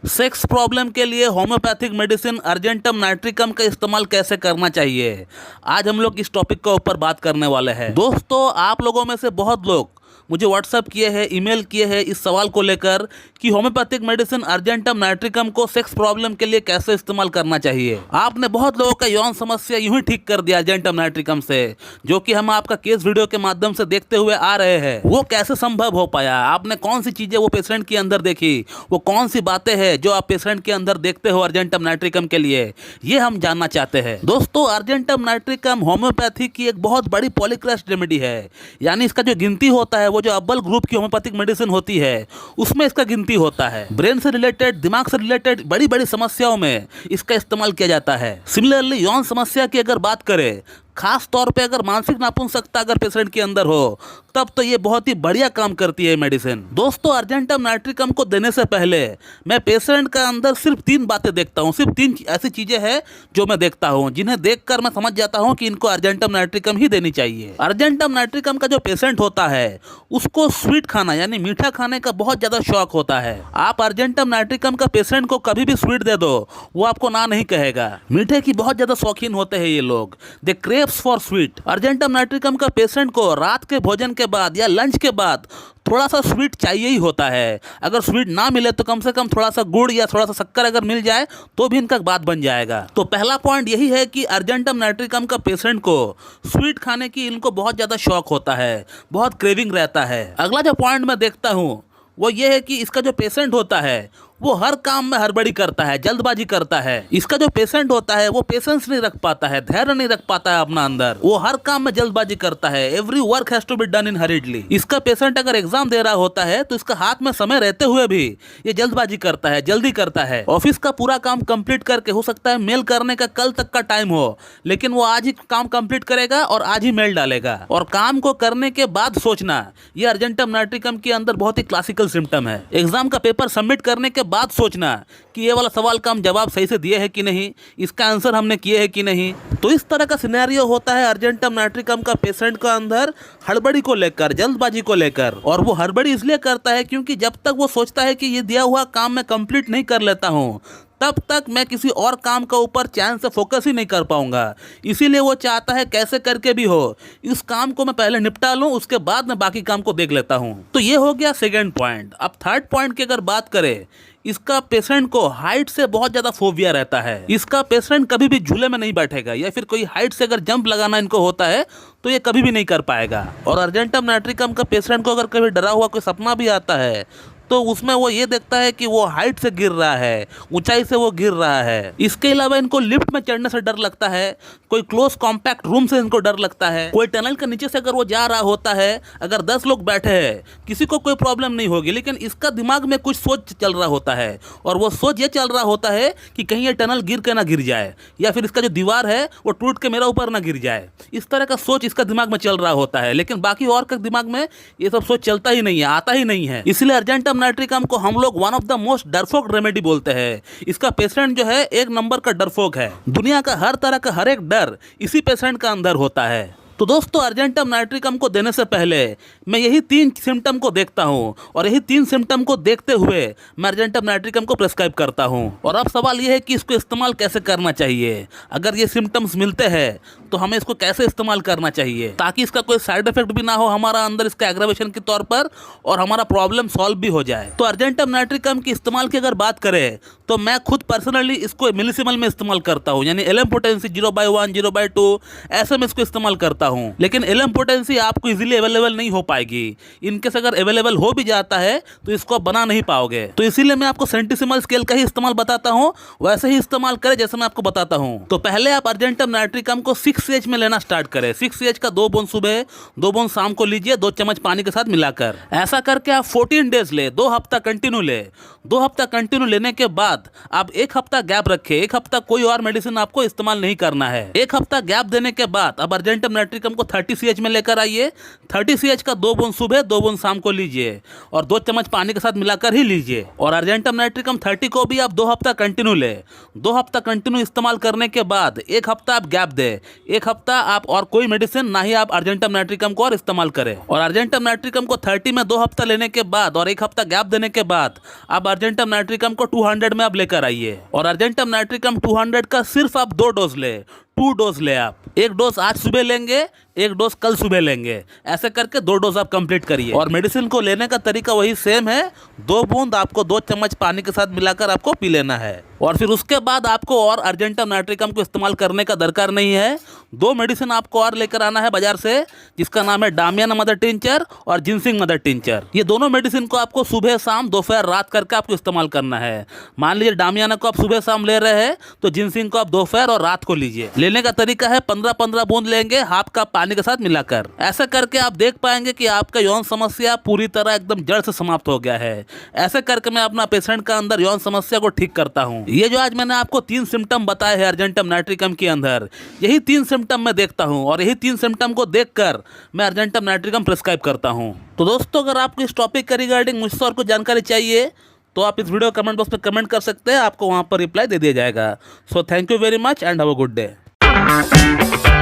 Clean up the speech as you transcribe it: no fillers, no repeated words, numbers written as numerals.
Sex problem के लिए homeopathic medicine argentum nitricum का इस्तेमाल कैसे करना चाहिए, आज हम लोग इस टॉपिक के ऊपर बात करने वाले हैं। दोस्तों, आप लोगों में से बहुत लोग मुझे व्हाट्सअप किए हैं, ईमेल किए हैं इस सवाल को लेकर कि होम्योपैथिक मेडिसिन अर्जेंटम नाइट्रिकम को सेक्स प्रॉब्लम के लिए कैसे इस्तेमाल करना चाहिए। आपने बहुत लोगों का यौन समस्या यूं ही ठीक कर दिया अर्जेंटम नाइट्रिकम से, जो कि हम आपका केस वीडियो के माध्यम से देखते हुए आ रहे हैं। वो कैसे संभव हो पाया? आपने कौन सी चीजें वो पेशेंट के अंदर देखी, वो कौन सी बातें हैं जो आप पेशेंट के अंदर देखते हो अर्जेंटम नाइट्रिकम के लिए, ये हम जानना चाहते हैं। दोस्तों, अर्जेंटम नाइट्रिकम होम्योपैथी की एक बहुत बड़ी पॉलीक्रेस्ट रेमेडी है, यानी इसका जो गिनती होता है वो जो अव्वल ग्रुप की होम्योपैथिक मेडिसिन होती है उसमें इसका गिनती होता है। ब्रेन से रिलेटेड, दिमाग से रिलेटेड बड़ी बड़ी समस्याओं में इसका इस्तेमाल किया जाता है। सिमिलरली यौन समस्या की अगर बात करें, खास तौर पे अगर मानसिक नापुंसकता अगर पेशेंट के अंदर हो, तब तो ये बहुत ही बढ़िया काम करती है मेडिसिन। दोस्तों, अर्जेंटम नाइट्रिकम को देने से पहले मैं पेशेंट का अंदर सिर्फ 3 बातें देखता हूँ। सिर्फ 3 ऐसी चीजें हैं जो मैं देखता हूँ, जिन्हें देखकर मैं समझ जाता हूँ कि इनको अर्जेंटम नाइट्रिकम ही देनी चाहिए। अर्जेंटम नाइट्रिकम का जो पेशेंट होता है उसको स्वीट खाना यानी मीठा खाने का बहुत ज्यादा शौक होता है। आप अर्जेंटम नाइट्रिकम का पेशेंट को कभी भी स्वीट दे दो, वो आपको ना नहीं कहेगा। मीठे की बहुत ज्यादा शौकीन होते हैं ये लोग, they craves for sweet. Argentum nitricum का पेशेंट को रात के भोजन के बाद या लंच के बाद थोड़ा सा स्वीट चाहिए ही होता है। अगर स्वीट ना मिले तो कम से कम थोड़ा सा गुड़ या थोड़ा सा शक्कर अगर मिल जाए तो भी इनका बात बन जाएगा। तो पहला पॉइंट यही है कि अर्जेंटम नाइट्रिकम का पेशेंट को स्वीट खाने की इनको बहुत ज़्यादा शौक होता है, बहुत क्रेविंग रहता है। अगला जो पॉइंट मैं देखता हूँ वो ये है कि इसका जो पेशेंट होता है वो हर काम में हड़बड़ी करता है, जल्दबाजी करता है। इसका जो पेशेंट होता है वो पेशेंस नहीं रख पाता है, धैर्य नहीं रख पाता है अपना अंदर, वो हर काम में जल्दबाजी करता है। Every work has to be done in hurriedly. इसका पेशेंट अगर एग्जाम दे रहा होता है तो इसका हाथ में समय रहते हुए भी ये जल्दबाजी करता है, जल्दी करता है। ऑफिस का पूरा काम कंप्लीट करके, हो सकता है मेल करने का कल तक का टाइम हो, लेकिन वो आज ही काम कंप्लीट करेगा और आज ही मेल डालेगा। और काम को करने के बाद सोचना, ये अर्जेंटम नाइट्रिकम के अंदर बहुत ही क्लासिकल सिम्टम है। एग्जाम का पेपर सबमिट करने के बाद सोचना कि ये वाला सवाल का हम जवाब सही से दिए है कि नहीं, इसका आंसर हमने किए है कि नहीं। तो इस तरह का सिनेरियो होता है अर्जेंटम नाइट्रिकम का पेशेंट का अंदर, हड़बड़ी को लेकर, जल्दबाजी को लेकर। और वो हड़बड़ी इसलिए करता है क्योंकि जब तक वो सोचता है कि ये दिया हुआ काम मैं कंप्लीट नहीं कर लेता हूँ, तब तक मैं किसी और काम का ऊपर चैन से फोकस ही नहीं कर पाऊंगा। इसीलिए वो चाहता है कैसे करके भी हो इस काम को मैं पहले निपटा लूं, उसके बाद मैं बाकी काम को देख लेता हूं। तो ये हो गया सेकंड पॉइंट। अब थर्ड पॉइंट की अगर बात करें, इसका पेशेंट को हाइट से बहुत ज्यादा फोबिया रहता है। इसका पेशेंट कभी भी झूले में नहीं बैठेगा, या फिर कोई हाइट से अगर जंप लगाना इनको होता है तो ये कभी भी नहीं कर पाएगा। और अर्जेंटम नाइट्रिकम का पेशेंट को अगर कभी डरा हुआ कोई सपना भी आता है तो उसमें वो ये देखता है कि वो हाइट से गिर रहा है, ऊंचाई से वो गिर रहा है। इसके अलावा इनको लिफ्ट में चढ़ने से डर लगता है, कोई क्लोज कॉम्पैक्ट रूम से इनको डर लगता है, कोई टनल के नीचे से अगर वो जा रहा होता है, अगर 10 लोग बैठे हैं किसी को कोई प्रॉब्लम नहीं होगी, लेकिन इसका दिमाग में कुछ सोच चल रहा होता है, और वो सोच ये चल रहा होता है कि कहीं ये टनल गिर के ना गिर जाए, या फिर इसका जो दीवार है वो टूट के मेरा ऊपर ना गिर जाए। इस तरह का सोच इसका दिमाग में चल रहा होता है, लेकिन बाकी और का दिमाग में ये सब सोच चलता ही नहीं है, आता ही नहीं है। इसलिए अर्जेंटम नाइट्रिकम को हम लोग वन ऑफ द मोस्ट डरपोक रेमेडी बोलते हैं। इसका पेशेंट जो है एक नंबर का डरपोक है। दुनिया का हर तरह का हर एक डर इसी पेशेंट का अंदर होता है। तो दोस्तों, अर्जेंटम नाइट्रिकम को देने से पहले मैं यही 3 सिम्टम को देखता हूं, और यही 3 सिम्टम को देखते हुए मैं अर्जेंटम नाइट्रिकम को प्रेस्क्राइब करता हूं। और अब सवाल यह है कि इसको इस्तेमाल कैसे करना चाहिए। अगर ये सिम्टम्स मिलते हैं तो हमें इसको कैसे इस्तेमाल करना चाहिए ताकि इसका कोई साइड इफेक्ट भी ना हो हमारा अंदर, इसका एग्रावेशन के तौर पर, और हमारा प्रॉब्लम सॉल्व भी हो जाए। तो अर्जेंटम नाइट्रिकम के इस्तेमाल की अगर बात करें तो मैं खुद पर्सनली इसको मिलीसिमल में इस्तेमाल करता हूँ, यानी एलएम पोटेंसी 0/1, 0/2 ऐसे में इसको इस्तेमाल करता हूँ। लेकिन एलएम पोटेंसी आपको इजीली अवेलेबल नहीं हो पाएगी। इनकेस अगर अवेलेबल हो भी जाता है तो इसको आप बना नहीं पाओगे। तो इसीलिए मैं आपको सेंटिसिमल स्केल का ही इस्तेमाल बताता हूँ, वैसे ही इस्तेमाल करें जैसे मैं आपको बताता हूँ। तो पहले आप अर्जेंटम नाइट्रिकम को 6 CH में लेना स्टार्ट करें। 6 CH का 2 बूंद सुबह, 2 बूंद शाम को लीजिए, 2 चम्मच पानी के साथ मिलाकर। ऐसा करके आप 14 डेज ले, 2 हफ्ता कंटिन्यू ले। 2 हफ्ता कंटिन्यू लेने के बाद आप 1 हफ्ता गैप रखें। 1 हफ्ता कोई और मेडिसिन आपको इस्तेमाल नहीं करना है। 1 हफ्ता गैप देने के बाद अब अर्जेंटम नाइट्रिकम नाइट्रिकम को 30 CH में लेकर आइए। 30 CH का 2 बूंद सुबह 2 बूंद शाम को लीजिए और 2 चम्मच पानी के साथ मिलाकर ही लीजिए। और अर्जेंटम नाइट्रिकम 30 को भी आप 2 हफ्ता कंटिन्यू लें। 2 हफ्ता कंटिन्यू इस्तेमाल करने के बाद 1 हफ्ता आप गैप दें। 1 हफ्ता आप और कोई मेडिसिन ना ही आप अर्जेंटम नाइट्रिकम को और इस्तेमाल करें। और अर्जेंटम नाइट्रिकम को 30 में 2 हफ्ता लेने के बाद और 1 हफ्ता गैप देने के बाद आप अर्जेंटम नाइट्रिकम को 200 में आप लेकर आइए। और अर्जेंटम नाइट्रिकम 200 का सिर्फ आप 2 डोज ले, 2 डोज ले आप। 1 डोज आज सुबह लेंगे, 1 डोज कल सुबह लेंगे। ऐसे करके 2 डोज आप कंप्लीट करिए। और मेडिसिन को लेने का तरीका वही सेम है। 2 बूंद आपको 2 चम्मच पानी के साथ मिलाकर आपको पी लेना है। और फिर उसके बाद आपको और अर्जेंटम नाइट्रिकम को इस्तेमाल करने का दरकार नहीं है। 2 मेडिसिन आपको और लेकर आना है बाजार से, जिसका नाम है डामियन मदर टिंचर और जिनसिंग मदर टिंचर। ये दोनों मेडिसिन को आपको सुबह शाम दोपहर रात करके आपको इस्तेमाल करना है। मान लीजिए डामियाना को आप सुबह शाम ले रहे हैं तो जिनसिंग को आप दोपहर और रात को लीजिए। लेने का तरीका है 15-15 बूंद लेंगे हाफ कप पानी के साथ मिलाकर। ऐसा करके आप देख पाएंगे कि आपका यौन समस्या पूरी तरह एकदम जड़ से समाप्त हो गया है। ऐसे करके मैं अपना पेशेंट का अंदर यौन समस्या को ठीक करता हूँ। ये जो आज मैंने आपको 3 सिम्टम बताए हैं अर्जेंटम नाइट्रिकम के अंदर, यही 3 सिम्टम मैं देखता हूँ और यही 3 सिम्टम को देखकर मैं अर्जेंटम नाइट्रिकम प्रिस्क्राइब करता हूँ। तो दोस्तों, अगर आपको इस टॉपिक के रिगार्डिंग मुझसे और कुछ जानकारी चाहिए तो आप इस वीडियो कमेंट बॉक्स में कमेंट कर सकते हैं, आपको वहाँ पर रिप्लाई दे दिया जाएगा। So thank you very much and have a good day.